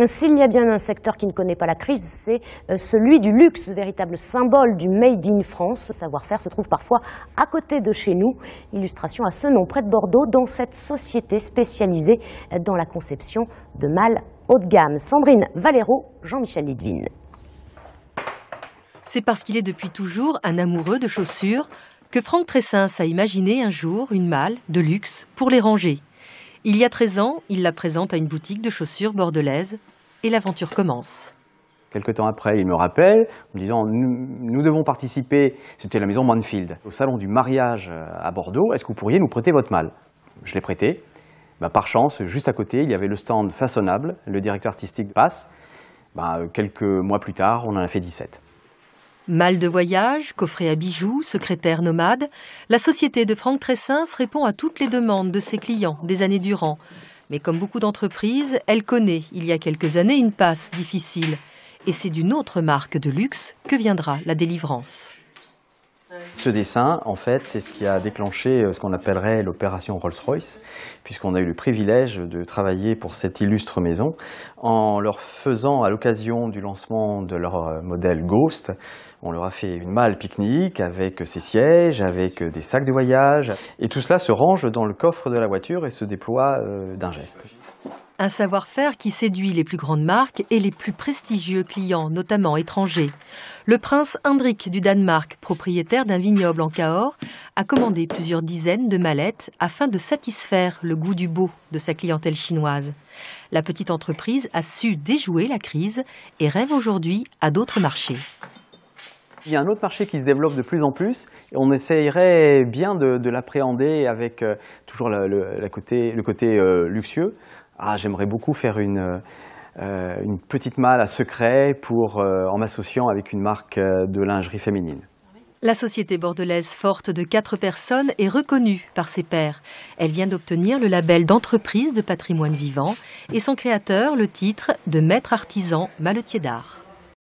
S'il y a bien un secteur qui ne connaît pas la crise, c'est celui du luxe, véritable symbole du Made in France. Ce savoir-faire se trouve parfois à côté de chez nous. Illustration à ce nom, près de Bordeaux, dans cette société spécialisée dans la conception de malles haut de gamme. Sandrine Valero, Jean-Michel Lidvine. C'est parce qu'il est depuis toujours un amoureux de chaussures que Franck Tressens a imaginé un jour une malle de luxe pour les ranger. Il y a 13 ans, il la présente à une boutique de chaussures bordelaise et l'aventure commence. Quelque temps après, il me rappelle, en me disant « Nous devons participer, c'était la maison Manfield, au salon du mariage à Bordeaux, est-ce que vous pourriez nous prêter votre malle ?» Je l'ai prêté. Par chance, juste à côté, il y avait le stand Façonnable, le directeur artistique passe. Quelques mois plus tard, on en a fait 17. Malle de voyage, coffret à bijoux, secrétaire nomade, la société de Franck Tressens répond à toutes les demandes de ses clients des années durant. Mais comme beaucoup d'entreprises, elle connaît, il y a quelques années, une passe difficile. Et c'est d'une autre marque de luxe que viendra la délivrance. Ce dessin, en fait, c'est ce qui a déclenché ce qu'on appellerait l'opération Rolls-Royce, puisqu'on a eu le privilège de travailler pour cette illustre maison en leur faisant, à l'occasion du lancement de leur modèle Ghost, on leur a fait une malle pique-nique avec ses sièges, avec des sacs de voyage, et tout cela se range dans le coffre de la voiture et se déploie d'un geste. Un savoir-faire qui séduit les plus grandes marques et les plus prestigieux clients, notamment étrangers. Le prince Hendrik du Danemark, propriétaire d'un vignoble en Cahors, a commandé plusieurs dizaines de mallettes afin de satisfaire le goût du beau de sa clientèle chinoise. La petite entreprise a su déjouer la crise et rêve aujourd'hui à d'autres marchés. Il y a un autre marché qui se développe de plus en plus et on essayerait bien de l'appréhender avec toujours le côté luxueux. J'aimerais beaucoup faire une petite malle à secret en m'associant avec une marque de lingerie féminine. La société bordelaise forte de 4 personnes est reconnue par ses pairs. Elle vient d'obtenir le label d'entreprise de patrimoine vivant et son créateur le titre de maître artisan malletier d'art.